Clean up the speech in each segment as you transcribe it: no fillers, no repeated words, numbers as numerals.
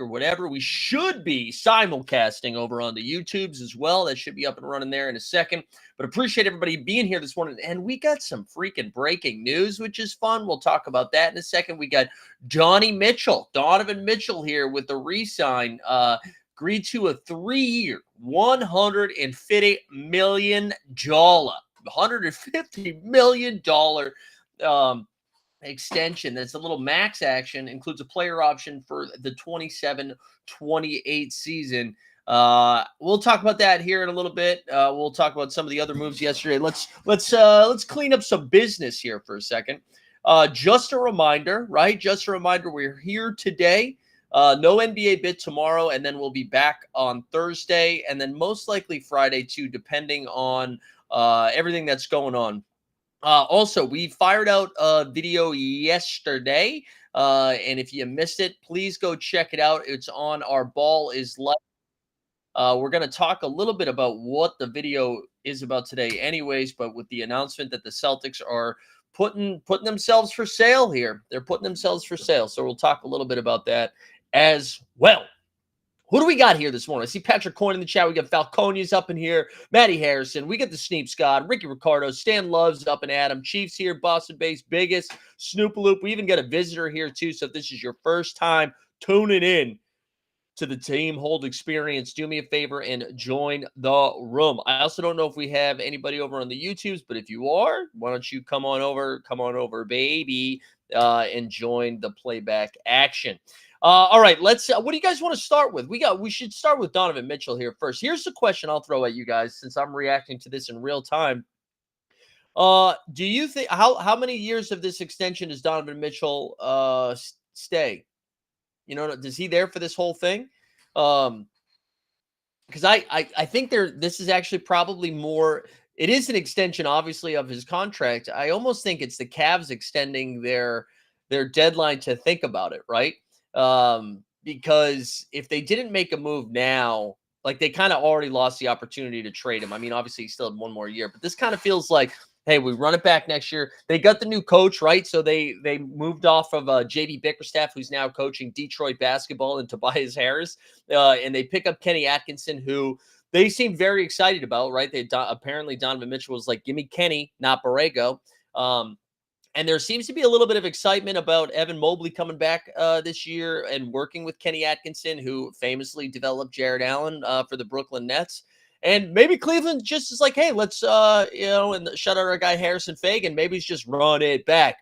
or whatever. We should be simulcasting over on the YouTubes as well. That should be up and running there in a second. But appreciate everybody being here this morning. And we got some freaking breaking news, which is fun. We'll talk about that in a second. We got Donovan Mitchell here with the re-sign. Agreed to a 3-year, $150 million extension. That's a little max action, includes a player option for the 27-28 season. We'll talk about that here in a little bit. We'll talk about some of the other moves yesterday. Let's clean up some business here for a second. Just a reminder, right? Just a reminder, we're here today. No NBA bit tomorrow, and then we'll be back on Thursday, and then most likely Friday too, depending on everything that's going on. Also, we fired out a video yesterday, and if you missed it, please go check it out. It's on our Ball is Life. We're going to talk a little bit about what the video is about today anyways, but with the announcement that the Celtics are putting themselves for sale here. They're putting themselves for sale, so we'll talk a little bit about that as well. Who do we got here this morning? I see Patrick Coyne in the chat. We got Falconia's up in here. Matty Harrison. We got the Sneep Scott. Ricky Ricardo. Stan Love's up and Adam. Chiefs here. Boston Base. Biggest. Snoopaloop. We even got a visitor here too. So if this is your first time tuning in to the Team Hold experience, do me a favor and join the room. I also don't know if we have anybody over on the YouTubes, but if you are, why don't you come on over, baby, and join the playback action. All right, let's. What do you guys want to start with? We should start with Donovan Mitchell here first. Here's the question I'll throw at you guys since I'm reacting to this in real time. Do you think how many years of this extension does Donovan Mitchell stay? You know, is he there for this whole thing? Because I think this is actually probably more. It is an extension, obviously, of his contract. I almost think it's the Cavs extending their deadline to think about it, right? Because if they didn't make a move now, like they kind of already lost the opportunity to trade him. I mean, obviously he still had one more year, but this kind of feels like, hey, we run it back next year. They got the new coach, right? So they moved off of JB Bickerstaff, who's now coaching Detroit basketball, and Tobias Harris, and they pick up Kenny Atkinson, who they seem very excited about, right? Apparently Donovan Mitchell was like, give me Kenny, not Borrego. And there seems to be a little bit of excitement about Evan Mobley coming back this year and working with Kenny Atkinson, who famously developed Jared Allen for the Brooklyn Nets. And maybe Cleveland just is like, hey, let's, and shout out our guy Harrison Fagan. Maybe he's just run it back.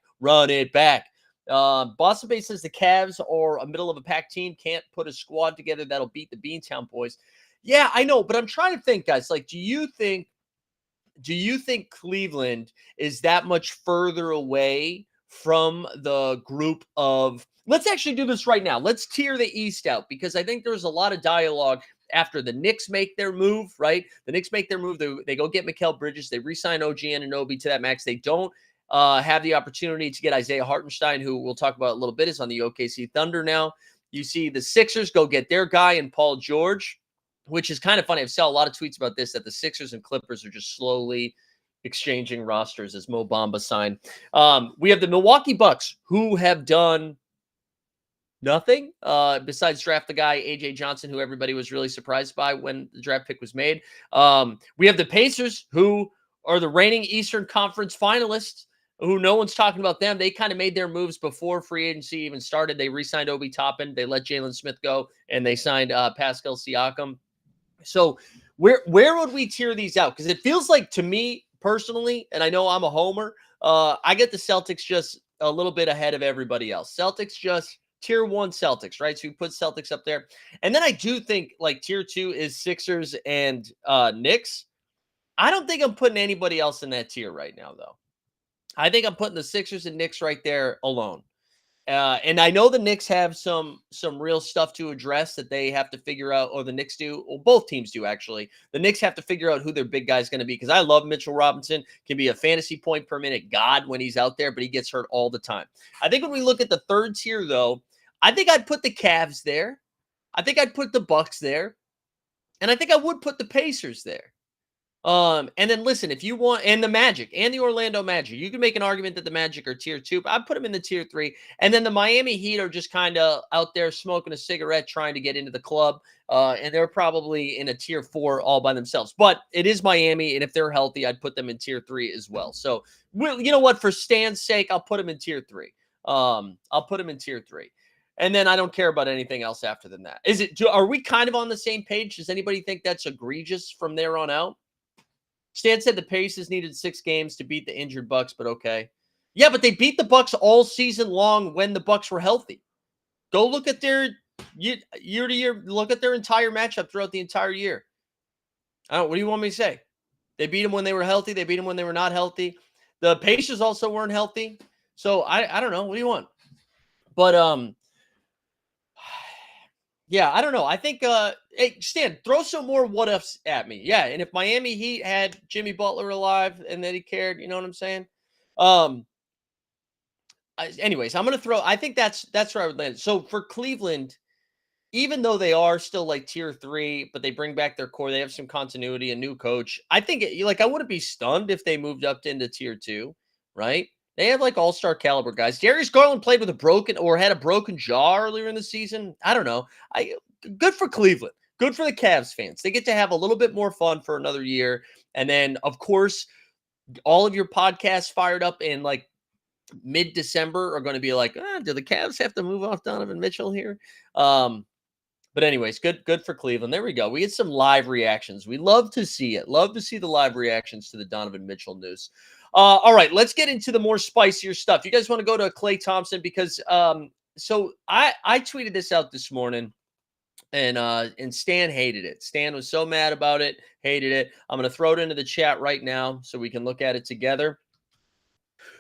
Boston Bay says the Cavs are a middle of a pack team, can't put a squad together that'll beat the Beantown Boys. Yeah, I know, but I'm trying to think, guys. Like, do you think Cleveland is that much further away from the group of – let's actually do this right now. Let's tier the East out, because I think there's a lot of dialogue after the Knicks make their move, right? The Knicks make their move. They go get Mikal Bridges. They re-sign OG Anunoby to that max. They don't have the opportunity to get Isaiah Hartenstein, who we'll talk about a little bit, is on the OKC Thunder now. You see the Sixers go get their guy in Paul George, which is kind of funny. I've seen a lot of tweets about this, that the Sixers and Clippers are just slowly exchanging rosters as Mo Bamba signed. We have the Milwaukee Bucks, who have done nothing besides draft the guy, A.J. Johnson, who everybody was really surprised by when the draft pick was made. We have the Pacers, who are the reigning Eastern Conference finalists, who no one's talking about them. They kind of made their moves before free agency even started. They re-signed Obi Toppin. They let Jalen Smith go, and they signed Pascal Siakam. So where would we tier these out? Because it feels like, to me personally, and I know I'm a homer, I get the Celtics just a little bit ahead of everybody else. Celtics just tier 1 Celtics, right? So we put Celtics up there. And then I do think like tier 2 is Sixers and Knicks. I don't think I'm putting anybody else in that tier right now, though. I think I'm putting the Sixers and Knicks right there alone. And I know the Knicks have some real stuff to address that they have to figure out, or the Knicks do. Well, both teams do, actually. The Knicks have to figure out who their big guy is going to be, because I love Mitchell Robinson. Can be a fantasy point per minute god when he's out there, but he gets hurt all the time. I think when we look at the third tier, though, I think I'd put the Cavs there. I think I'd put the Bucks there. And I think I would put the Pacers there. And then listen, if you want, and the Magic and the Orlando Magic, you can make an argument that the Magic are tier 2, but I'd put them in the tier 3. And then the Miami Heat are just kind of out there smoking a cigarette, trying to get into the club. And they're probably in a tier 4 all by themselves. But it is Miami, and if they're healthy, I'd put them in tier 3 as well. So, you know what? For Stan's sake, I'll put them in tier 3. I'll put them in tier 3. And then I don't care about anything else after than that. Are we kind of on the same page? Does anybody think that's egregious from there on out? Stan said the Pacers needed 6 games to beat the injured Bucks, but okay. Yeah, but they beat the Bucks all season long when the Bucks were healthy. Go look at their year to year. Look at their entire matchup throughout the entire year. What do you want me to say? They beat them when they were healthy. They beat them when they were not healthy. The Pacers also weren't healthy. So I don't know. What do you want? But yeah, I don't know. I think, hey, Stan, throw some more what ifs at me. Yeah, and if Miami Heat had Jimmy Butler alive and that he cared, you know what I'm saying? Anyways, I'm gonna throw. I think that's where I would land. So for Cleveland, even though they are still like tier 3, but they bring back their core, they have some continuity, a new coach. I think I wouldn't be stunned if they moved up into tier 2, right? They have like all-star caliber guys. Darius Garland played with had a broken jaw earlier in the season. I don't know. Good for Cleveland. Good for the Cavs fans. They get to have a little bit more fun for another year. And then, of course, all of your podcasts fired up in like mid-December are going to be like, do the Cavs have to move off Donovan Mitchell here? But anyways, good for Cleveland. There we go. We get some live reactions. We love to see it. Love to see the live reactions to the Donovan Mitchell news. All right, let's get into the more spicier stuff. You guys want to go to Klay Thompson because so I tweeted this out this morning, and Stan hated it. Stan was so mad about it, hated it. I'm going to throw it into the chat right now so we can look at it together.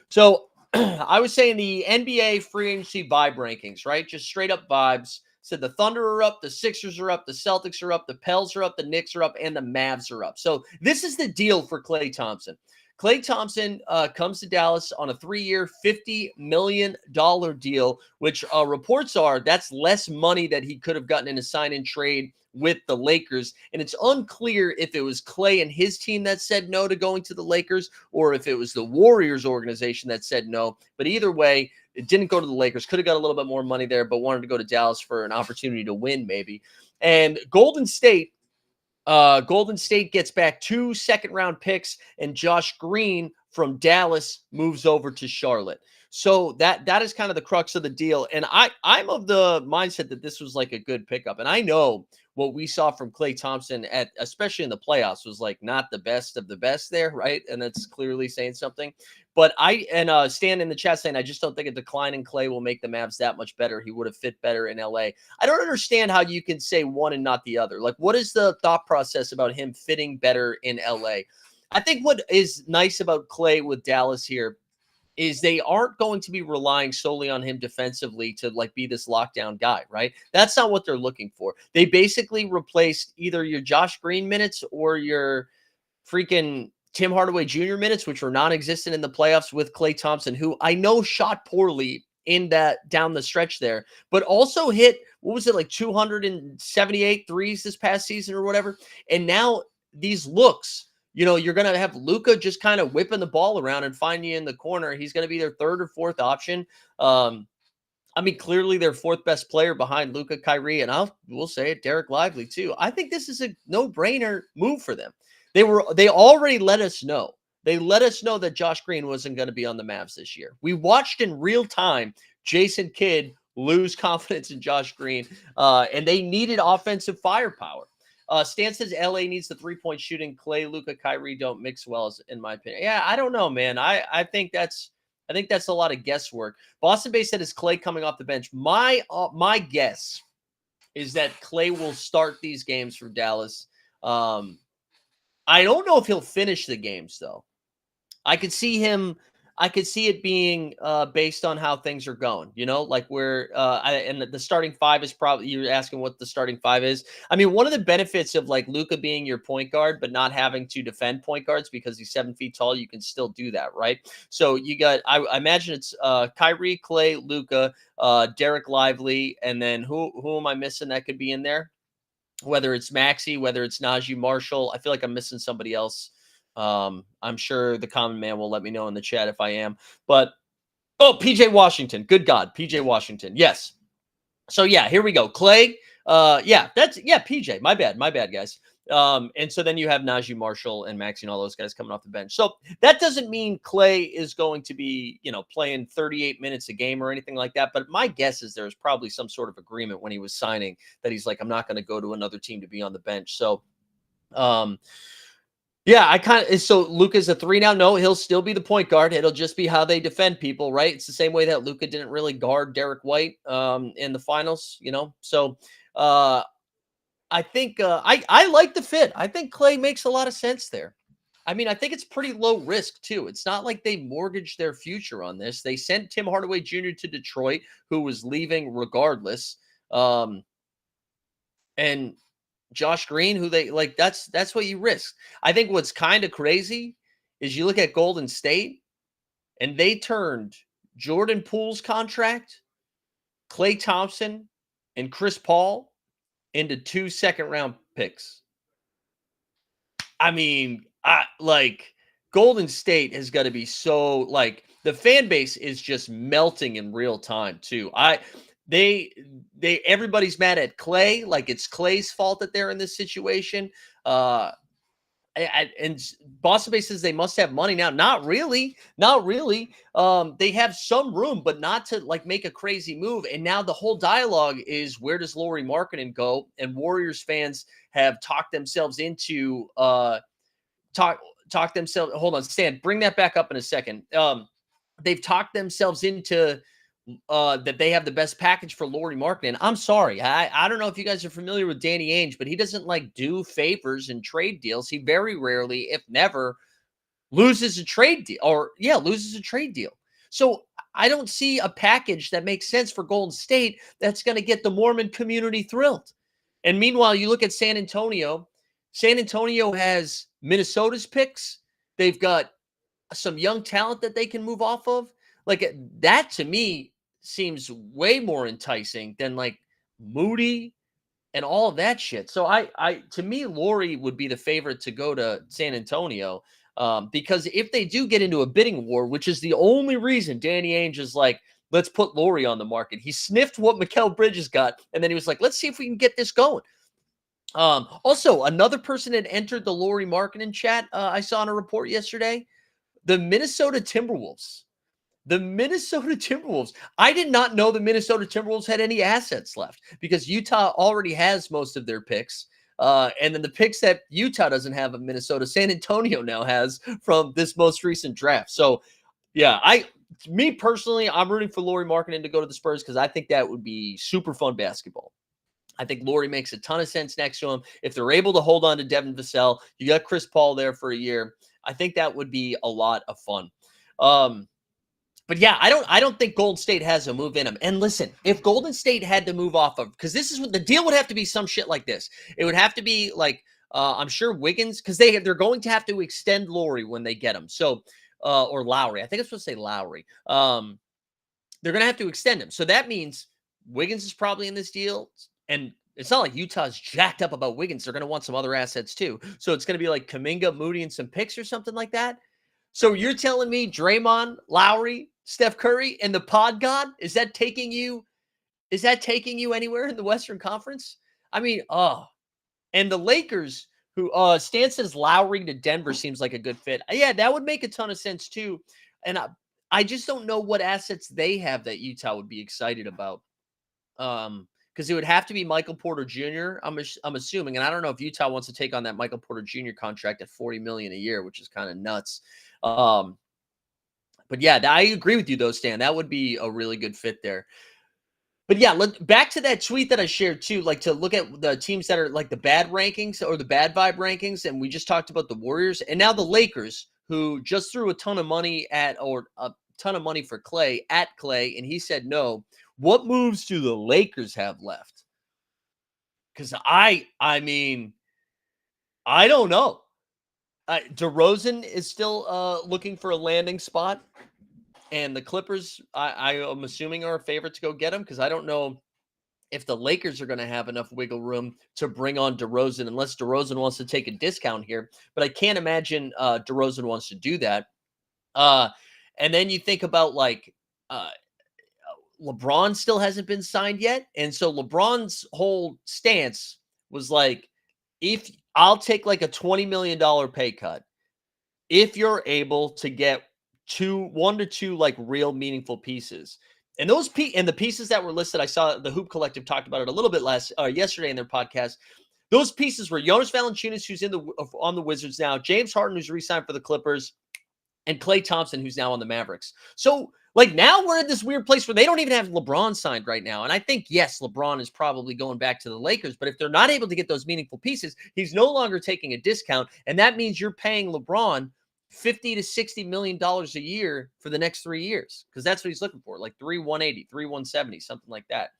So I was saying the NBA free agency vibe rankings, right? Just straight up vibes. Said the Thunder are up, the Sixers are up, the Celtics are up, the Pels are up, the Knicks are up, and the Mavs are up. So this is the deal for Klay Thompson. Klay Thompson comes to Dallas on a 3-year, $50 million deal, which reports are that's less money that he could have gotten in a sign-in trade with the Lakers. And it's unclear if it was Klay and his team that said no to going to the Lakers or if it was the Warriors organization that said no. But either way, it didn't go to the Lakers. Could have got a little bit more money there, but wanted to go to Dallas for an opportunity to win maybe. And Golden State gets back 2 second-round picks, and Josh Green from Dallas moves over to Charlotte. So that is kind of the crux of the deal. And I'm of the mindset that this was like a good pickup. And I know what we saw from Klay Thompson especially in the playoffs was like not the best of the best there, right? And that's clearly saying something. But Stan in the chat saying, I just don't think a decline in Klay will make the Mavs that much better. He would have fit better in LA. I don't understand how you can say one and not the other. Like, what is the thought process about him fitting better in LA? I think what is nice about Klay with Dallas here is they aren't going to be relying solely on him defensively to like be this lockdown guy, right? That's not what they're looking for. They basically replaced either your Josh Green minutes or your freaking Tim Hardaway Jr. minutes, which were non-existent in the playoffs, with Klay Thompson, who I know shot poorly in that down the stretch there, but also hit, what was it, like 278 threes this past season or whatever. And now these looks, you're going to have Luka just kind of whipping the ball around and find you in the corner. He's going to be their 3rd or 4th option. Clearly their 4th best player behind Luka, Kyrie, and we'll say it, Derek Lively too. I think this is a no-brainer move for them. They already let us know. They let us know that Josh Green wasn't going to be on the Mavs this year. We watched in real time Jason Kidd lose confidence in Josh Green, and they needed offensive firepower. Stan says LA needs the 3-point shooting. Klay, Luka, Kyrie don't mix well, in my opinion. Yeah, I don't know, man. I think that's a lot of guesswork. Boston Bay said, is Klay coming off the bench? My guess is that Klay will start these games for Dallas. I don't know if he'll finish the games though. I could see it being based on how things are going, like where and the starting 5 is probably, you're asking what the starting 5 is. I mean, one of the benefits of like Luka being your point guard, but not having to defend point guards because he's 7 feet tall, you can still do that, right? So you got, I imagine it's Kyrie, Klay, Luka, Derek Lively, and then who am I missing that could be in there? whether it's Maxey, whether it's Najee Marshall. I feel like I'm missing somebody else. I'm sure the common man will let me know in the chat if I am. But PJ Washington. Good God, PJ Washington. Yes. So yeah, here we go. Klay. PJ. My bad, guys. And so then you have Najee Marshall and Maxey and all those guys coming off the bench. So that doesn't mean Klay is going to be, playing 38 minutes a game or anything like that. But my guess is there's probably some sort of agreement when he was signing that he's like, I'm not going to go to another team to be on the bench. So, so Luka's a 3 now. No, he'll still be the point guard. It'll just be how they defend people, right? It's the same way that Luka didn't really guard Derek White in the finals, So I think I like the fit. I think Klay makes a lot of sense there. I mean, I think it's pretty low risk too. It's not like they mortgaged their future on this. They sent Tim Hardaway Jr. to Detroit, who was leaving regardless. And Josh Green, who they like, that's what you risk. I think what's kind of crazy is you look at Golden State and they turned Jordan Poole's contract, Klay Thompson, and Chris Paul into 2 second-round picks. I mean, Golden State has got to be so the fan base is just melting in real time too. Everybody's mad at Klay, like it's Klay's fault that they're in this situation. And Boston Bay says they must have money now. Not really. They have some room, but not to make a crazy move. And now the whole dialogue is, where does Lauri Markkanen go? And Warriors fans have talked themselves into talk themselves. Hold on, Stan, bring that back up in a second. They've talked themselves into that they have the best package for Lauri Markkanen. I'm sorry. I don't know if you guys are familiar with Danny Ainge, but he doesn't do favors and trade deals. He very rarely, if never, loses a trade deal. So I don't see a package that makes sense for Golden State that's going to get the Mormon community thrilled. And meanwhile, you look at San Antonio. San Antonio has Minnesota's picks. They've got some young talent that they can move off of. That to me seems way more enticing than Moody and all of that shit. So to me, Lauri would be the favorite to go to San Antonio because if they do get into a bidding war, which is the only reason Danny Ainge is let's put Lauri on the market. He sniffed what Mikal Bridges got, and then he was like, let's see if we can get this going. Also, another person had entered the Lauri Markkanen chat I saw in a report yesterday. The Minnesota Timberwolves. I did not know the Minnesota Timberwolves had any assets left because Utah already has most of their picks. And then the picks that Utah doesn't have of Minnesota, San Antonio now has from this most recent draft. So, yeah, me personally, I'm rooting for Lauri Markkanen to go to the Spurs because I think that would be super fun basketball. I think Lauri makes a ton of sense next to him. If they're able to hold on to Devin Vassell, you got Chris Paul there for a year. I think that would be a lot of fun. But yeah, I don't think Golden State has a move in them. And listen, if Golden State had to move off of, because this is what the deal would have to be, some shit like this. It would have to be I'm sure Wiggins, because they're going to have to extend Lauri when they get him. So or Lowry. I think I'm supposed to say Lowry. They're going to have to extend him. So that means Wiggins is probably in this deal. And it's not like Utah's jacked up about Wiggins. They're going to want some other assets too. So it's going to be like Kuminga, Moody, and some picks or something like that. So you're telling me Draymond, Lowry, Steph Curry, and the pod god, is that taking you anywhere in the Western Conference? I mean, and the Lakers, who Stan says Lowry to Denver seems like a good fit. Yeah, that would make a ton of sense too. And I just don't know what assets they have that Utah would be excited about. Because it would have to be Michael Porter Jr. I'm assuming, and I don't know if Utah wants to take on that Michael Porter Jr. contract at $40 million a year, which is kind of nuts. But yeah, I agree with you though, Stan. That would be a really good fit there. But yeah, back to that tweet that I shared too, to look at the teams that are the bad rankings or the bad vibe rankings. And we just talked about the Warriors and now the Lakers, who just threw a ton of money for Klay at Klay. And he said, no, what moves do the Lakers have left? Because I mean, I don't know. DeRozan is still looking for a landing spot. And the Clippers, I am assuming, are a favorite to go get him because I don't know if the Lakers are going to have enough wiggle room to bring on DeRozan, unless DeRozan wants to take a discount here. But I can't imagine DeRozan wants to do that. And then you think about like LeBron still hasn't been signed yet. And so LeBron's whole stance was like, if I'll take like a $20 million pay cut, if you're able to get one to two like real meaningful pieces. And the pieces that were listed, I saw the Hoop Collective talked about it a little bit yesterday in their podcast. Those pieces were Jonas Valanciunas, who's on the Wizards now, James Harden, who's re-signed for the Clippers, and Klay Thompson, who's now on the Mavericks. So, like, now we're in this weird place where they don't even have LeBron signed right now. And I think, yes, LeBron is probably going back to the Lakers. But if they're not able to get those meaningful pieces, he's no longer taking a discount. And that means you're paying LeBron $50 to $60 million a year for the next 3 years, because that's what he's looking for, like 3,180, 3,170, something like that.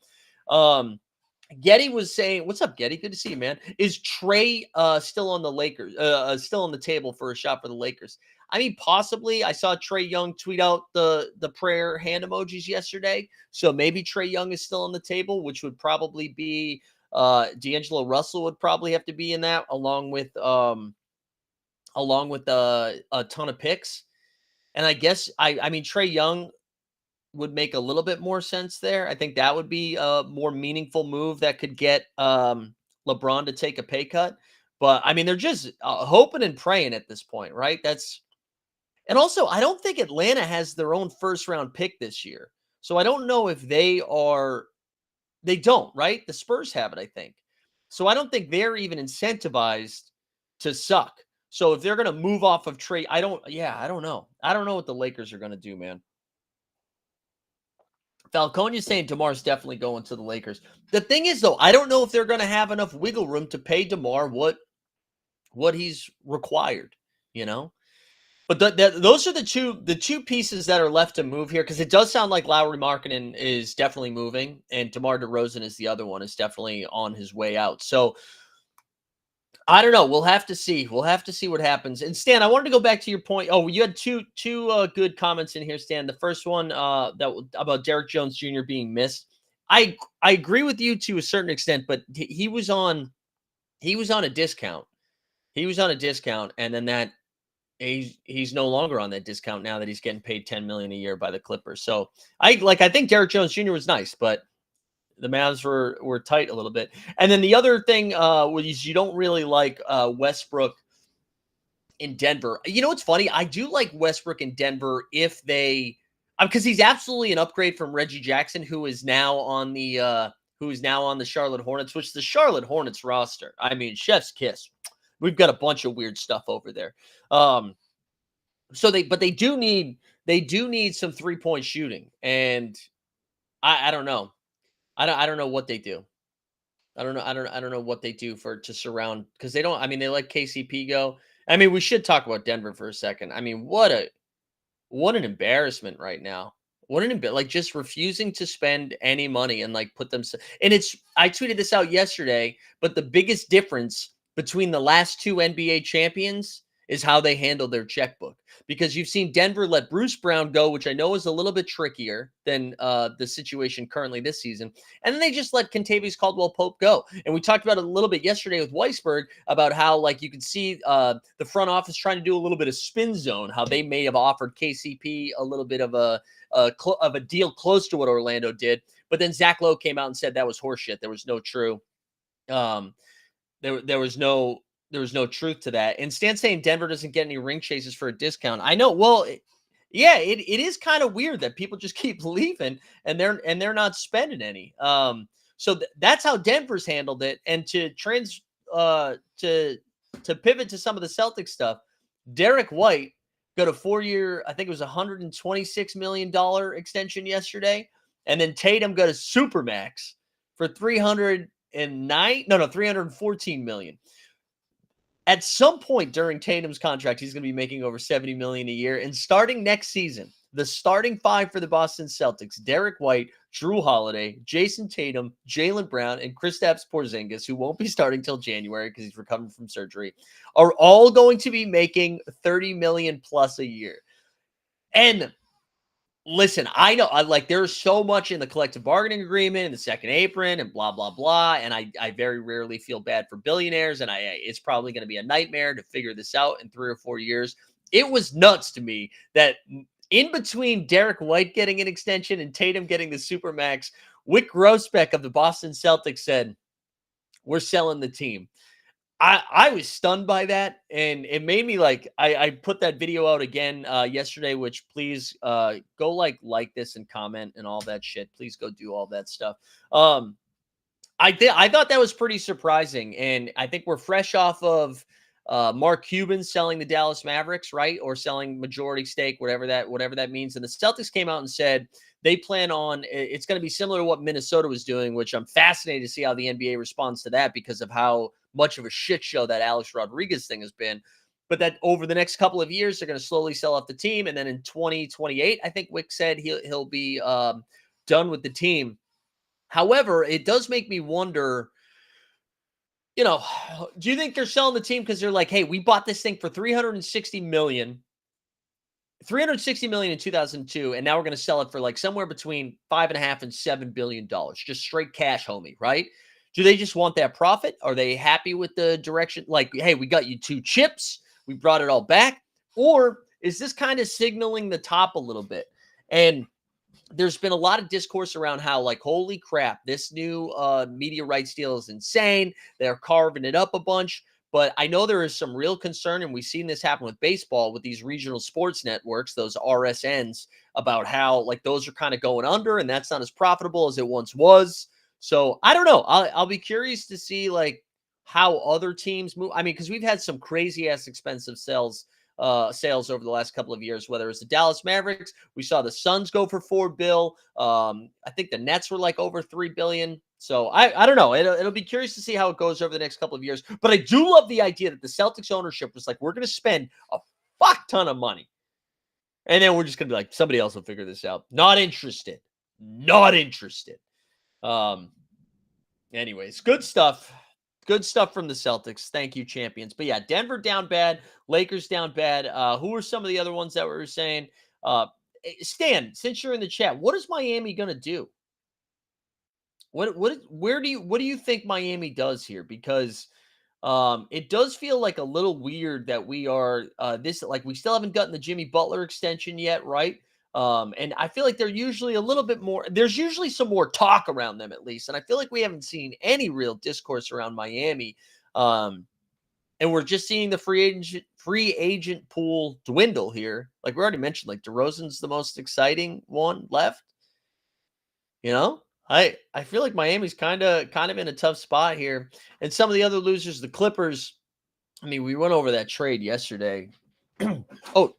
Getty was saying, "What's up, Getty? Good to see you, man. Is Trey still on the Lakers? Still on the table for a shot for the Lakers?" I mean, possibly. I saw Trae Young tweet out the prayer hand emojis yesterday, so maybe Trae Young is still on the table, which would probably be D'Angelo Russell would probably have to be in that, along with a ton of picks. And I guess I mean Trae Young would make a little bit more sense there. I think that would be a more meaningful move that could get LeBron to take a pay cut. But I mean, they're just hoping and praying at this point, right? And also, I don't think Atlanta has their own first round pick this year. So I don't know if they don't, right? The Spurs have it, I think. So I don't think they're even incentivized to suck. So if they're going to move off of Trey, I don't know. I don't know what the Lakers are going to do, man. Falcone saying DeMar's definitely going to the Lakers. The thing is, though, I don't know if they're going to have enough wiggle room to pay DeMar what he's required, you know? But those are the two pieces that are left to move here, because it does sound like Lauri Markkanen is definitely moving, and DeMar DeRozan is the other one, is definitely on his way out. So I don't know. We'll have to see. We'll have to see what happens. And Stan, I wanted to go back to your point. Oh, you had two good comments in here, Stan. The first one about Derek Jones Jr. being missed. I agree with you to a certain extent, but he was on a discount. He was on a discount, and then he's no longer on that discount now that he's getting paid $10 million a year by the Clippers. So I think Derek Jones Jr. was nice, but the Mavs were tight a little bit. And then the other thing was you don't really like Westbrook in Denver. You know what's funny? I do like Westbrook in Denver if they, because he's absolutely an upgrade from Reggie Jackson, who is now on the Charlotte Hornets, which the Charlotte Hornets roster, I mean, chef's kiss. We've got a bunch of weird stuff over there. So they do need some 3-point shooting, and I don't know. I don't know what they do. I don't know what they do to surround, because they don't. I mean, they let KCP go. I mean, we should talk about Denver for a second. I mean, what an embarrassment right now. Like just refusing to spend any money and like put them. And I tweeted this out yesterday, but the biggest difference between the last two NBA champions is how they handled their checkbook. Because you've seen Denver let Bruce Brown go, which I know is a little bit trickier than the situation currently this season. And then they just let Kentavious Caldwell-Pope go. And we talked about it a little bit yesterday with Weisberg about how, like, you can see the front office trying to do a little bit of spin zone, how they may have offered KCP a little bit of a deal close to what Orlando did. But then Zach Lowe came out and said that was horseshit. There was no true there was no truth to that. And Stan saying Denver doesn't get any ring chases for a discount. I know. Well, it is kind of weird that people just keep leaving and they're not spending any. So that's how Denver's handled it. And to pivot to some of the Celtics stuff, Derek White got a 4-year, I think it was $126 million extension yesterday. And then Tatum got a supermax for $314 million. At some point during Tatum's contract, he's going to be making over $70 million a year. And starting next season, the starting five for the Boston Celtics, Derek White, Drew Holiday, Jason Tatum, Jaylen Brown, and Kristaps Porzingis, who won't be starting till January because he's recovering from surgery, are all going to be making $30 million plus a year. And Listen, I know there's so much in the collective bargaining agreement and the second apron and blah blah blah. And I very rarely feel bad for billionaires, and it's probably going to be a nightmare to figure this out in 3 or 4 years. It was nuts to me that in between Derek White getting an extension and Tatum getting the supermax, Wick Grousbeck of the Boston Celtics said, "We're selling the team." I was stunned by that, and it made me I put that video out again yesterday, which please go like this and comment and all that shit. Please go do all that stuff. I thought that was pretty surprising, and I think we're fresh off of Mark Cuban selling the Dallas Mavericks, right, or selling majority stake, whatever that means. And the Celtics came out and said they plan on it's going to be similar to what Minnesota was doing, which I'm fascinated to see how the NBA responds to that because of how much of a shit show that Alex Rodriguez thing has been. But that over the next couple of years, they're going to slowly sell off the team, and then in 2028, I think Wick said he'll be done with the team. However, it does make me wonder, do you think they're selling the team because they're like, hey, we bought this thing for $360 million in 2002, and now we're going to sell it for like somewhere between $5.5 and $7 billion, just straight cash, homie, right? Do they just want that profit? Are they happy with the direction? Like, hey, we got you 2 chips, we brought it all back, or is this kind of signaling the top a little bit? And there's been a lot of discourse around how, like, holy crap, this new media rights deal is insane. They're carving it up a bunch. But I know there is some real concern, and we've seen this happen with baseball with these regional sports networks, those RSNs, about how, like, those are kind of going under, and that's not as profitable as it once was. So I don't know. I'll be curious to see, like, how other teams move. I mean, because we've had some crazy-ass expensive sales over the last couple of years, whether it's the Dallas Mavericks, we saw the Suns go for $4 billion. I think the Nets were like over $3 billion. So I don't know. It'll be curious to see how it goes over the next couple of years. But I do love the idea that the Celtics ownership was like, we're going to spend a fuck ton of money. And then we're just going to be like, somebody else will figure this out. Not interested. Not interested. Anyways, good stuff. Good stuff from the Celtics. Thank you, champions. But yeah, Denver down bad. Lakers down bad. Who are some of the other ones that we were saying? Stan, since you're in the chat, what is Miami going to do? What do you think Miami does here? Because it does feel like a little weird that we are we still haven't gotten the Jimmy Butler extension yet, right? And I feel like they're usually a little bit more, there's usually some more talk around them at least. And I feel like we haven't seen any real discourse around Miami. And we're just seeing the free agent pool dwindle here. Like we already mentioned, like DeRozan's the most exciting one left. I feel like Miami's kind of in a tough spot here. And some of the other losers, the Clippers, I mean, we went over that trade yesterday. Oh,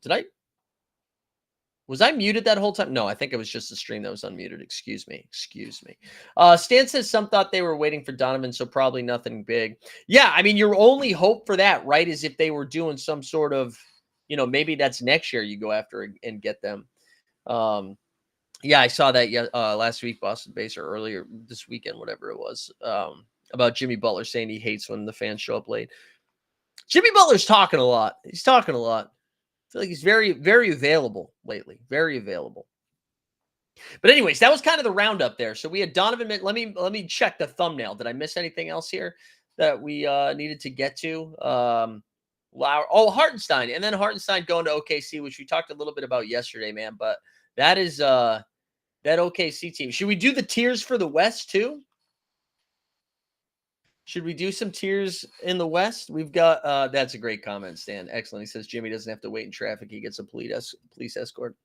was I muted that whole time? No, I think it was just the stream that was unmuted. Excuse me. Stan says some thought they were waiting for Donovan, so probably nothing big. Yeah, I mean, your only hope for that, right, is if they were doing some sort of, maybe that's next year you go after and get them. Yeah, I saw that last week, Boston Base, or earlier this weekend, whatever it was, about Jimmy Butler saying he hates when the fans show up late. Jimmy Butler's talking a lot. He's talking a lot. I feel like he's very, very available lately. Very available. But anyways, that was kind of the roundup there. So we had Donovan. Let me check the thumbnail. Did I miss anything else here that we needed to get to? Hartenstein. And then Hartenstein going to OKC, which we talked a little bit about yesterday, man. But that is that OKC team. Should we do the tiers for the West too? Should we do some tiers in the West? We've got that's a great comment, Stan. Excellent. He says Jimmy doesn't have to wait in traffic. He gets a police escort.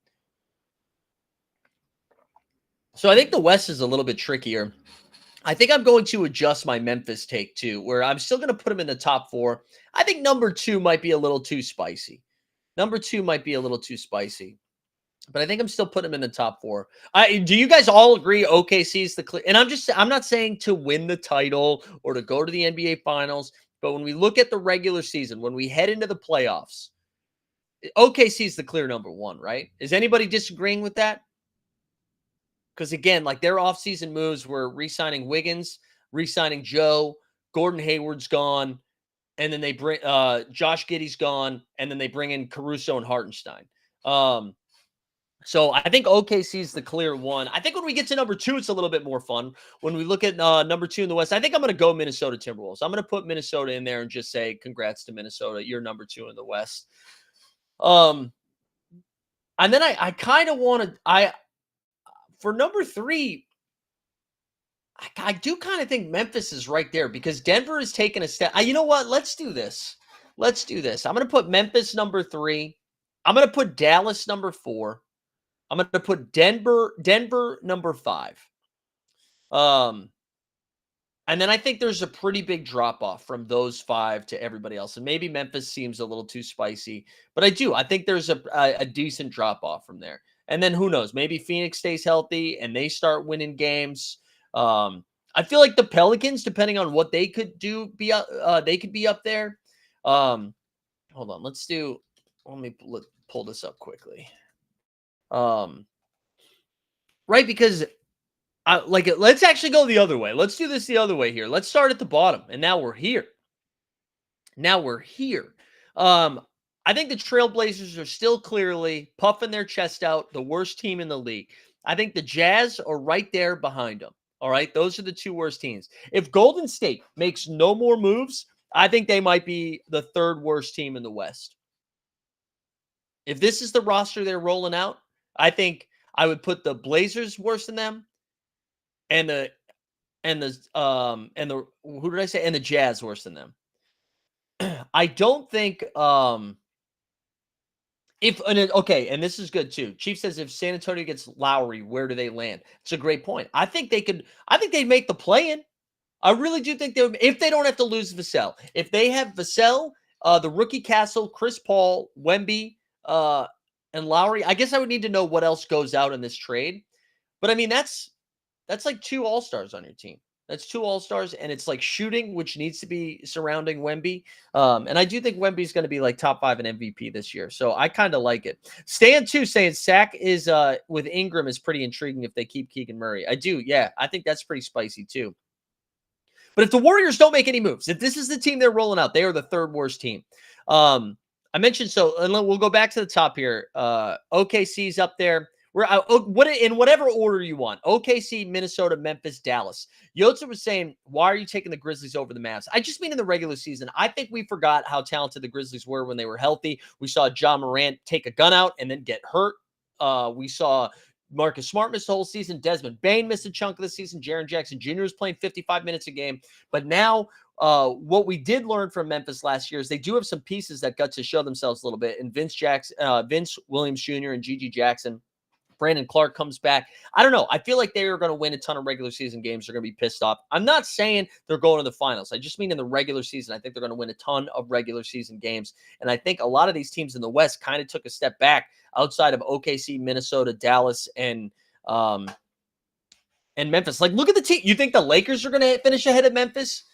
So I think the West is a little bit trickier. I think I'm going to adjust my Memphis take too, where I'm still going to put them in the top 4. I think number 2 might be a little too spicy. But I think I'm still putting him in the top 4. Do you guys all agree OKC is the clear? And I'm not saying to win the title or to go to the NBA Finals, but when we look at the regular season, when we head into the playoffs, OKC is the clear number 1, right? Is anybody disagreeing with that? Because again, like their offseason moves were re-signing Wiggins, re-signing Joe, Gordon Hayward's gone, and then they bring Josh Giddey's gone, and then they bring in Caruso and Hartenstein. So I think OKC is the clear one. I think when we get to number 2, it's a little bit more fun. When we look at number 2 in the West, I think I'm going to go Minnesota Timberwolves. I'm going to put Minnesota in there and just say congrats to Minnesota. You're number 2 in the West. And then I kind of want to for number 3. I do kind of think Memphis is right there because Denver is taking a step. You know what? Let's do this. I'm going to put Memphis number 3. I'm going to put Dallas number 4. I'm going to put Denver number 5. And then I think there's a pretty big drop off from those 5 to everybody else. And maybe Memphis seems a little too spicy, but I think there's a decent drop off from there. And then who knows? Maybe Phoenix stays healthy and they start winning games. I feel like the Pelicans, depending on what they could do, they could be up there. Hold on, let me pull this up quickly. Right, because let's actually go the other way. Let's do this the other way here. Let's start at the bottom, and now we're here. I think the Trailblazers are still clearly puffing their chest out, the worst team in the league. I think the Jazz are right there behind them. All right, those are the 2 worst teams. If Golden State makes no more moves, I think they might be the 3rd worst team in the West. If this is the roster they're rolling out, I think I would put the Blazers worse than them, and the who did I say? And the Jazz worse than them. I don't think and this is good too. Chief says if San Antonio gets Lowry, where do they land? It's a great point. I think they'd make the play-in. I really do think if they don't have to lose Vassell. If they have Vassell, the rookie Castle, Chris Paul, Wemby, and Lowry, I guess I would need to know what else goes out in this trade. But I mean, that's like 2 all-stars on your team. That's 2 all-stars, and it's like shooting, which needs to be surrounding Wemby. And I do think Wemby's going to be like top 5 in MVP this year. So I kind of like it. Stan, too, saying Sack is with Ingram is pretty intriguing if they keep Keegan Murray. I do, yeah. I think that's pretty spicy, too. But if the Warriors don't make any moves, if this is the team they're rolling out, they are the 3rd worst team. I mentioned, and we'll go back to the top here. OKC's up there. In whatever order you want. OKC, Minnesota, Memphis, Dallas. Yotza was saying, why are you taking the Grizzlies over the Mavs? I just mean in the regular season. I think we forgot how talented the Grizzlies were when they were healthy. We saw John Morant take a gun out and then get hurt. We saw Marcus Smart missed the whole season. Desmond Bane missed a chunk of the season. Jaren Jackson Jr. is playing 55 minutes a game. But now what we did learn from Memphis last year is they do have some pieces that got to show themselves a little bit. And Vince Williams Jr. and Gigi Jackson. Brandon Clark comes back. I don't know. I feel like they are going to win a ton of regular season games. They're going to be pissed off. I'm not saying they're going to the finals. I just mean in the regular season. I think they're going to win a ton of regular season games. And I think a lot of these teams in the West kind of took a step back outside of OKC, Minnesota, Dallas, and Memphis. Like, look at the team. You think the Lakers are going to finish ahead of Memphis?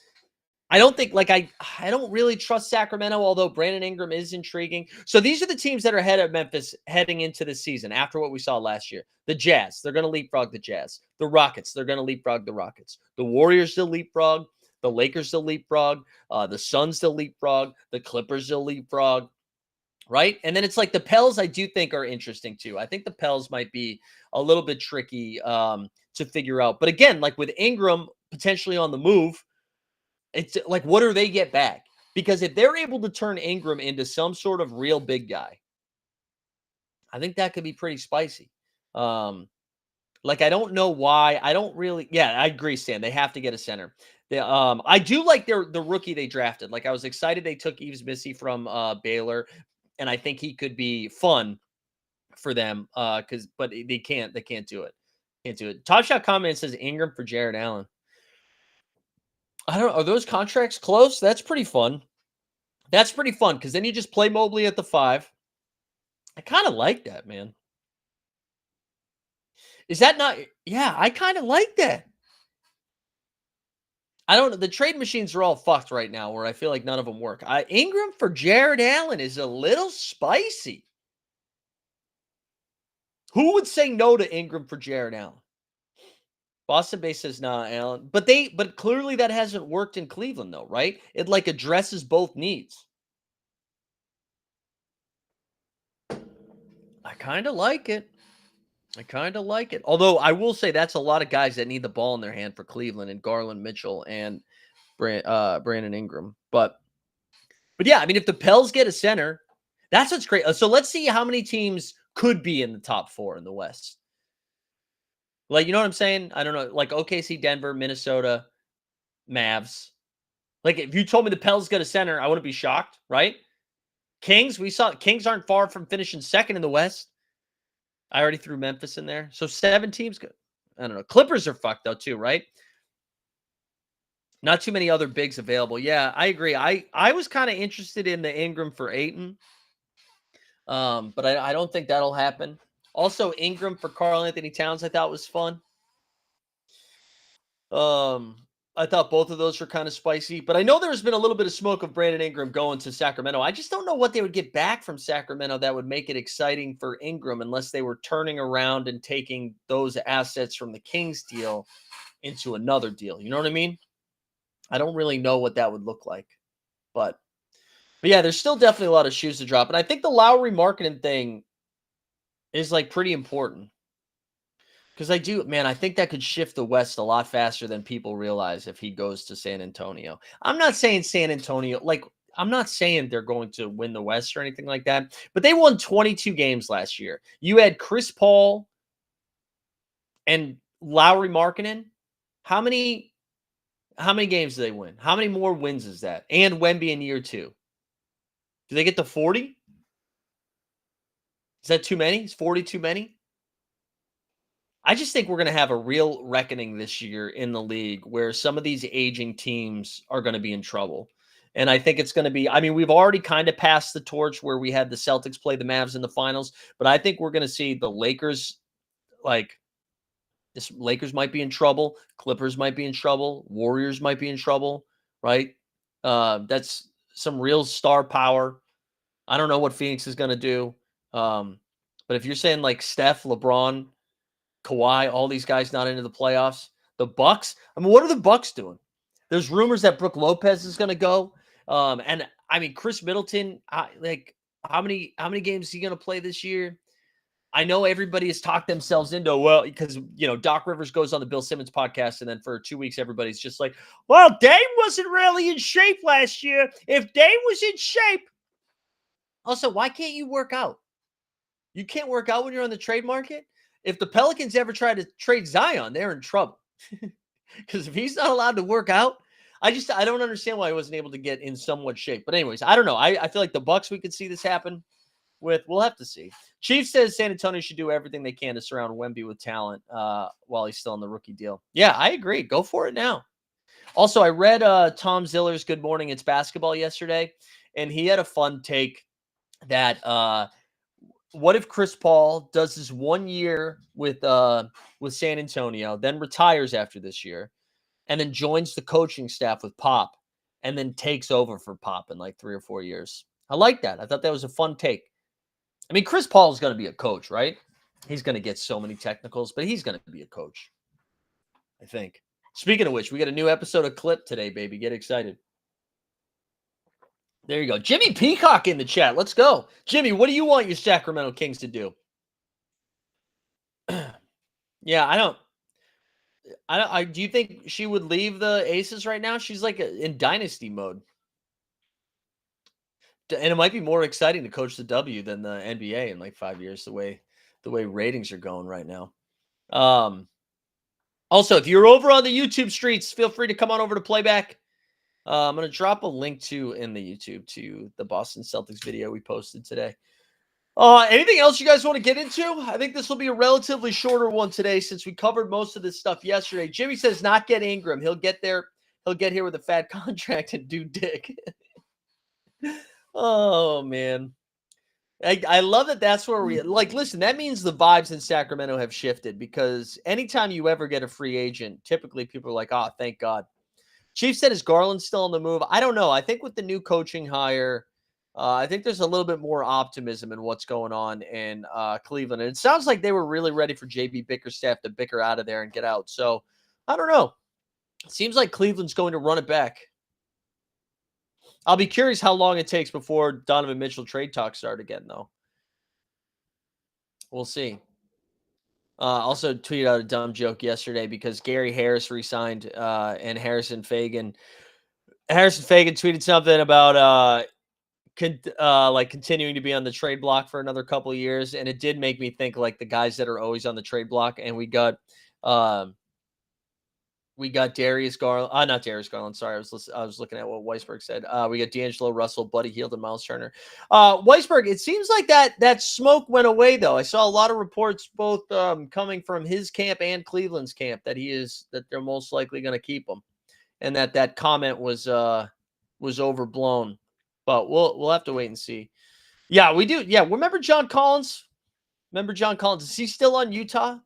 I don't think, I don't really trust Sacramento, although Brandon Ingram is intriguing. So these are the teams that are ahead of Memphis heading into the season after what we saw last year. The Jazz, they're going to leapfrog the Jazz. The Rockets, they're going to leapfrog the Rockets. The Warriors, they'll leapfrog. The Lakers, they'll leapfrog. The Suns, they'll leapfrog. The Clippers, they'll leapfrog. Right? And then it's like the Pels, I do think are interesting too. I think the Pels might be a little bit tricky to figure out. But again, like with Ingram potentially on the move, it's like, what do they get back? Because if they're able to turn Ingram into some sort of real big guy, I think that could be pretty spicy. I don't know why. I agree, Stan. They have to get a center. I do like the rookie they drafted. Like, I was excited they took Yves Missy from Baylor, and I think he could be fun for them. But they can't do it. Can't do it. Top Shot comment says Ingram for Jared Allen. I don't know. Are those contracts close? That's pretty fun. Because then you just play Mobley at the 5. I kind of like that, man. Is that not? Yeah, I kind of like that. I don't know. The trade machines are all fucked right now where I feel like none of them work. Ingram for Jared Allen is a little spicy. Who would say no to Ingram for Jared Allen? Boston Bay says, nah, Allen. But clearly that hasn't worked in Cleveland, though, right? It addresses both needs. I kind of like it. I kind of like it. Although I will say that's a lot of guys that need the ball in their hand for Cleveland and Garland Mitchell and Brandon Ingram. But yeah, I mean, if the Pels get a center, that's what's great. So let's see how many teams could be in the top 4 in the West. Like, you know what I'm saying? I don't know. Like OKC, Denver, Minnesota, Mavs. Like, if you told me the Pels get a center, I wouldn't be shocked, right? Kings, we saw Kings aren't far from finishing second in the West. I already threw Memphis in there. So 7 teams. I don't know. Clippers are fucked though too, right? Not too many other bigs available. Yeah, I agree. I was kind of interested in the Ingram for Ayton. But I don't think that'll happen. Also, Ingram for Karl Anthony Towns, I thought was fun. I thought both of those were kind of spicy, but I know there's been a little bit of smoke of Brandon Ingram going to Sacramento. I just don't know what they would get back from Sacramento that would make it exciting for Ingram unless they were turning around and taking those assets from the Kings deal into another deal. You know what I mean? I don't really know what that would look like, but yeah, there's still definitely a lot of shoes to drop. And I think the Lowry marketing thing is like pretty important. Because I think that could shift the West a lot faster than people realize if he goes to San Antonio. I'm not saying San Antonio, I'm not saying they're going to win the West or anything like that, but they won 22 games last year. You had Chris Paul and Lowry Markkinen. How many games do they win? How many more wins is that? And Wemby in year 2. Do they get to 40? Is that too many? Is 40 too many? I just think we're going to have a real reckoning this year in the league where some of these aging teams are going to be in trouble. And I think it's going to be, I mean, we've already kind of passed the torch where we had the Celtics play the Mavs in the finals, but I think we're going to see the Lakers, Lakers might be in trouble. Clippers might be in trouble. Warriors might be in trouble, right? That's some real star power. I don't know what Phoenix is going to do. But if you're saying like Steph, LeBron, Kawhi, all these guys not into the playoffs. The Bucks. I mean, what are the Bucks doing? There's rumors that Brook Lopez is going to go. And I mean, Chris Middleton. How many games is he going to play this year? I know everybody has talked themselves into because Doc Rivers goes on the Bill Simmons podcast, and then for 2 weeks everybody's just like, "Well, Dame wasn't really in shape last year. If Dame was in shape." Also, why can't you work out? You can't work out when you're on the trade market. If the Pelicans ever try to trade Zion, they're in trouble. Because if he's not allowed to work out, I don't understand why he wasn't able to get in somewhat shape. But anyways, I don't know. I feel like the Bucks, we could see this happen with. We'll have to see. Chief says San Antonio should do everything they can to surround Wemby with talent while he's still on the rookie deal. Yeah, I agree. Go for it now. Also, I read Tom Ziller's Good Morning It's Basketball yesterday, and he had a fun take that what if Chris Paul does this 1 year with San Antonio, then retires after this year, and then joins the coaching staff with Pop, and then takes over for Pop in like 3 or 4 years? I like that. I thought that was a fun take. I mean, Chris Paul is going to be a coach, right? He's going to get so many technicals, but he's going to be a coach, I think. Speaking of which, we got a new episode of Clip today, baby. Get excited. There you go. Jimmy Peacock in the chat. Let's go. Jimmy, what do you want your Sacramento Kings to do? Yeah, do you think she would leave the Aces right now? She's like in dynasty mode. And it might be more exciting to coach the W than the NBA in like 5 years, the way ratings are going right now. Also, if you're over on the YouTube streets, feel free to come on over to Playback. I'm going to drop a link in the YouTube to the Boston Celtics video we posted today. Anything else you guys want to get into? I think this will be a relatively shorter one today since we covered most of this stuff yesterday. Jimmy says not get Ingram. He'll get there. He'll get here with a fat contract and do dick. Oh, man. I love that that's where listen, that means the vibes in Sacramento have shifted because anytime you ever get a free agent, typically people are like, oh, thank God. Chief said, is Garland still on the move? I don't know. I think with the new coaching hire, I think there's a little bit more optimism in what's going on in Cleveland. And it sounds like they were really ready for JB Bickerstaff to bicker out of there and get out. So I don't know. It seems like Cleveland's going to run it back. I'll be curious how long it takes before Donovan Mitchell trade talks start again, though. We'll see. Also tweeted out a dumb joke yesterday because Gary Harris resigned, and Harrison Fagan tweeted something about like continuing to be on the trade block for another couple of years, and it did make me think like the guys that are always on the trade block. And we got Darius Garland. Not Darius Garland. Sorry, I was looking at what Weisberg said. We got D'Angelo Russell, Buddy Hield, and Miles Turner. Weisberg. It seems like that smoke went away though. I saw a lot of reports, both coming from his camp and Cleveland's camp, that they're most likely going to keep him, and that comment was overblown. But we'll have to wait and see. Yeah, we do. Yeah, remember John Collins? Is he still on Utah?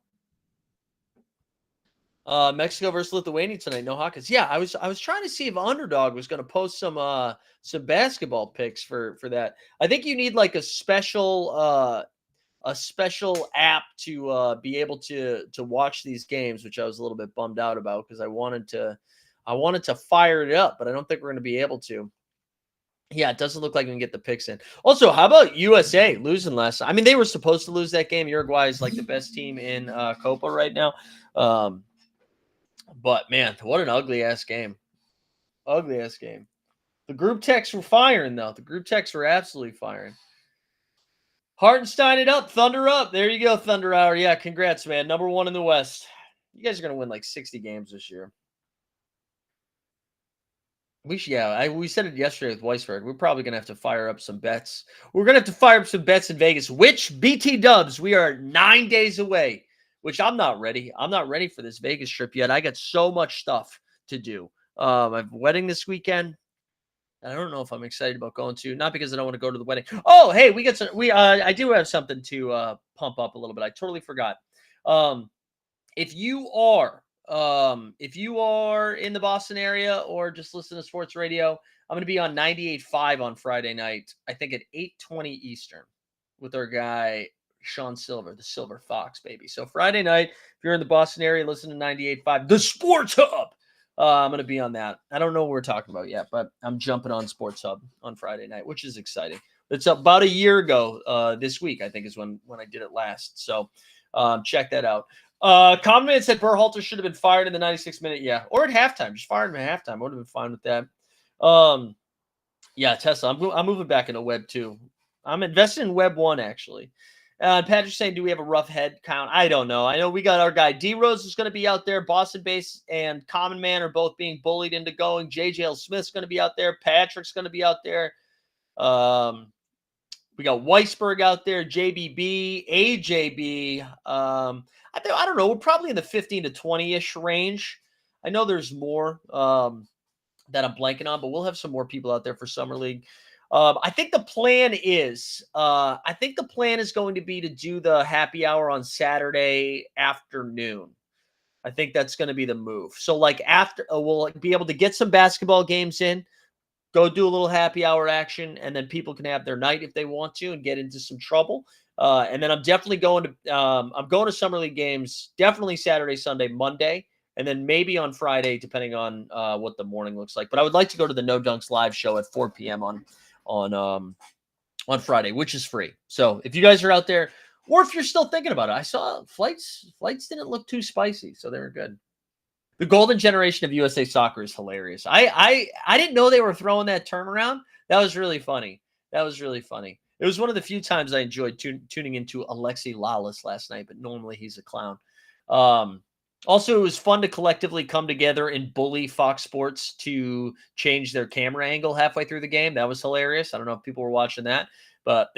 Mexico versus Lithuania tonight. No Hawkins. Yeah, I was trying to see if Underdog was going to post some basketball picks for that. I think you need like a special app to be able to watch these games, which I was a little bit bummed out about because I wanted to fire it up, but I don't think we're going to be able to. Yeah, it doesn't look like we can get the picks in. Also, how about USA losing last night? I mean, they were supposed to lose that game. Uruguay is like the best team in Copa right now. But, man, what an ugly-ass game. Ugly-ass game. The group texts were firing, though. The group texts were absolutely firing. Hartenstein it up. Thunder up. There you go, Thunder Hour. Yeah, congrats, man. Number 1 in the West. You guys are going to win like 60 games this year. We said it yesterday with Weisberg. We're probably going to have to fire up some bets. We're going to have to fire up some bets in Vegas, which BT Dubs, we are 9 days away, which I'm not ready. I'm not ready for this Vegas trip yet. I got so much stuff to do. I have a wedding this weekend. I don't know if I'm excited about going to, not because I don't want to go to the wedding. Oh, hey, I do have something to pump up a little bit. I totally forgot. If you are in the Boston area or just listen to sports radio, I'm going to be on 98.5 on Friday night, I think at 8:20 Eastern with our guy, Sean Silver, the Silver Fox, baby. So Friday night, if you're in the Boston area, listen to 98.5, the Sports Hub. I'm going to be on that. I don't know what we're talking about yet, but I'm jumping on Sports Hub on Friday night, which is exciting. It's about a year ago this week, I think is when I did it last. So check that out. Comment said Berhalter should have been fired in the 96th minute. Yeah. Or at halftime. Just fired him at halftime. I would have been fine with that. Yeah, Tesla. I'm moving back into Web 2. I'm investing in Web 1, actually. Patrick's saying, do we have a rough head count? I don't know. I know we got our guy D-Rose is going to be out there. Boston Base and Common Man are both being bullied into going. J.J.L. Smith's going to be out there. Patrick's going to be out there. We got Weisberg out there, JBB, AJB. I don't know. We're probably in the 15 to 20-ish range. I know there's more that I'm blanking on, but we'll have some more people out there for Summer League. I think the plan is going to be to do the happy hour on Saturday afternoon. I think that's going to be the move. So like after we'll be able to get some basketball games in, go do a little happy hour action, and then people can have their night if they want to and get into some trouble. And then I'm definitely going to Summer League games, definitely Saturday, Sunday, Monday, and then maybe on Friday, depending on what the morning looks like. But I would like to go to the No Dunks live show at 4 p.m. on Friday, which is free. So if you guys are out there, or if you're still thinking about it, I saw flights didn't look too spicy, so they were good. The golden generation of USA soccer is hilarious. I didn't know they were throwing that term around. That was really funny. It was one of the few times I enjoyed tuning into Alexi Lalas last night, but normally he's a clown. Also, it was fun to collectively come together and bully Fox Sports to change their camera angle halfway through the game. That was hilarious. I don't know if people were watching that, but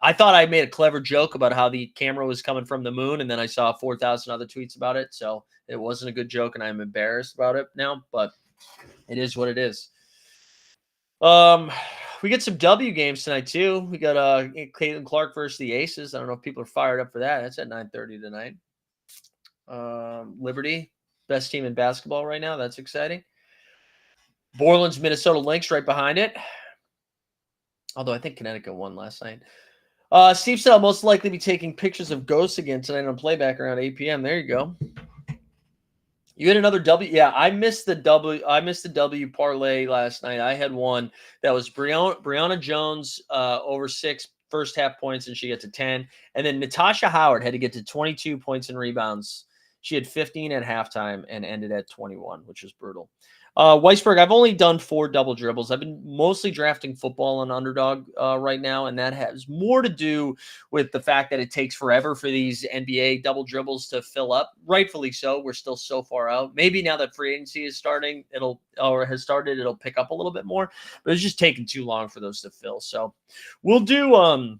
I thought I made a clever joke about how the camera was coming from the moon, and then I saw 4,000 other tweets about it. So it wasn't a good joke, and I'm embarrassed about it now, but it is what it is. We get some W games tonight too. We got Caitlin Clark versus the Aces. I don't know if people are fired up for that. That's at 9:30 tonight. Liberty, best team in basketball right now. That's exciting. Borland's Minnesota Lynx right behind it. Although I think Connecticut won last night. Steve said I'll most likely be taking pictures of ghosts again tonight on playback around 8 p.m. There you go. You had another W. Yeah, I missed the W parlay last night. I had one that was Brianna Jones over 6 first half points and she gets to 10. And then Natasha Howard had to get to 22 points and rebounds. She had 15 at halftime and ended at 21, which was brutal. Weisberg, I've only done 4 double dribbles. I've been mostly drafting football on Underdog right now, and that has more to do with the fact that it takes forever for these NBA double dribbles to fill up. Rightfully so. We're still so far out. Maybe now that free agency is starting, it'll pick up a little bit more, but it's just taking too long for those to fill. So we'll do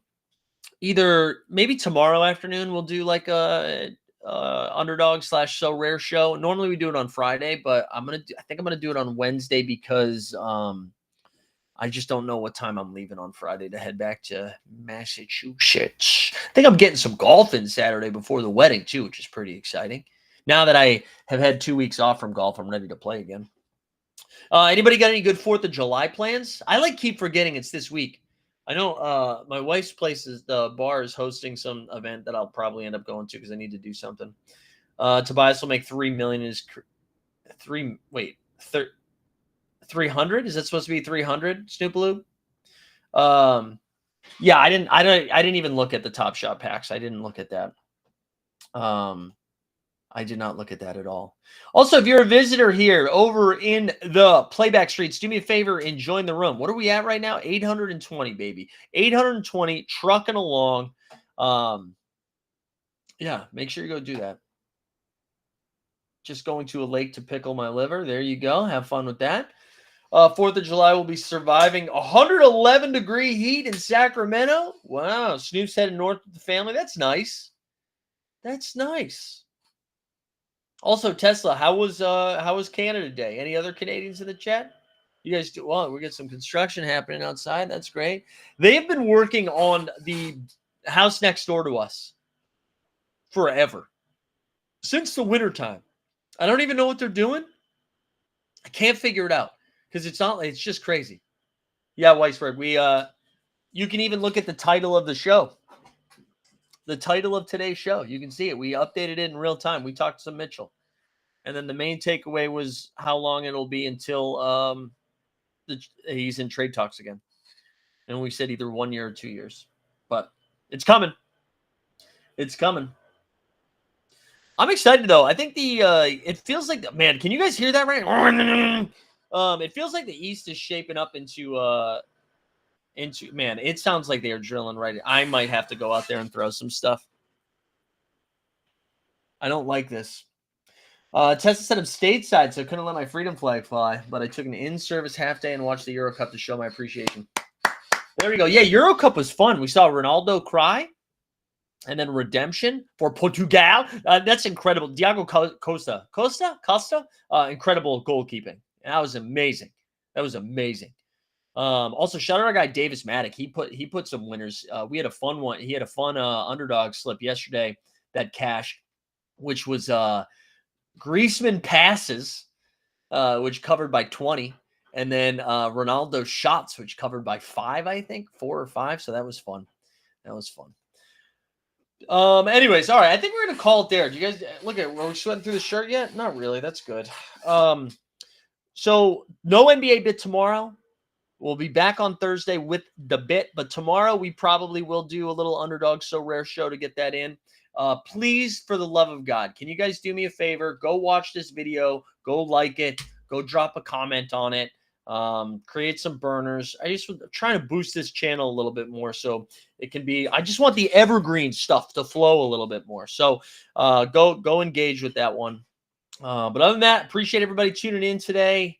either maybe tomorrow afternoon we'll do like a Underdog / So Rare show. Normally we do it on Friday, but I think I'm gonna do it on Wednesday because I just don't know what time I'm leaving on Friday to head back to Massachusetts. I think I'm getting some golf in Saturday before the wedding too, which is pretty exciting. Now that I have had 2 weeks off from golf, I'm ready to play again. Anybody got any good 4th of July plans? I keep forgetting it's this week. I know my wife's place the bar is hosting some event that I'll probably end up going to because I need to do something. Tobias will make $3 million. 300? Is that supposed to be 300? Snoopaloo? Yeah, I didn't even look at the Top Shot packs. I didn't look at that. I did not look at that at all. Also, if you're a visitor here over in the playback streets, do me a favor and join the room. What are we at right now? 820, baby. 820, trucking along. Yeah, make sure you go do that. Just going to a lake to pickle my liver. There you go. Have fun with that. 4th of July will be surviving 111-degree heat in Sacramento. Wow. Snoop's heading north with the family. That's nice. That's nice. Also, Tesla, how was Canada Day? Any other Canadians in the chat? You guys do well. We got some construction happening outside. That's great. They have been working on the house next door to us forever. Since the wintertime. I don't even know what they're doing. I can't figure it out because it's just crazy. Yeah, Weisberg, you can even look at the title of the show. The title of today's show. You can see it. We updated it in real time. We talked to Mitchell. And then the main takeaway was how long it'll be until he's in trade talks again. And we said either 1 year or 2 years. But it's coming. It's coming. I'm excited, though. I think it feels like, man, can you guys hear that right? It feels like the East is shaping up into man, it sounds like they are drilling right. I might have to go out there and throw some stuff. I don't like this. Tessa said I'm stateside, so I couldn't let my freedom flag fly, but I took an in-service half day and watched the Euro Cup to show my appreciation. There we go. Yeah, Euro Cup was fun. We saw Ronaldo cry, and then redemption for Portugal. That's incredible. Diego Costa, incredible goalkeeping. That was amazing. Also, shout out our guy Davis Maddock. He put some winners. We had a fun one. He had a fun underdog slip yesterday that cashed, which was Griezmann passes, which covered by 20, and then Ronaldo shots, which covered by 5, I think 4 or 5. So that was fun. Anyways, all right. I think we're gonna call it there. Do you guys look at? Were we sweating through the shirt yet? Not really. That's good. So no NBA bit tomorrow. We'll be back on Thursday with the bit, but tomorrow we probably will do a little Underdog So Rare show to get that in. Please, for the love of God, can you guys do me a favor? Go watch this video. Go like it. Go drop a comment on it. Create some burners. I'm trying to boost this channel a little bit more so it can be. I just want the evergreen stuff to flow a little bit more. So go engage with that one. But other than that, appreciate everybody tuning in today.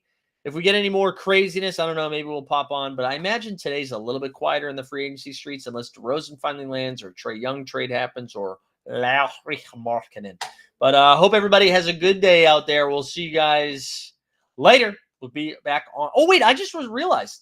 If we get any more craziness, I don't know, maybe we'll pop on. But I imagine today's a little bit quieter in the free agency streets unless DeRozan finally lands or Trae Young trade happens or Lauri Markkanen. But I hope everybody has a good day out there. We'll see you guys later. We'll be back on. Oh, wait, I just realized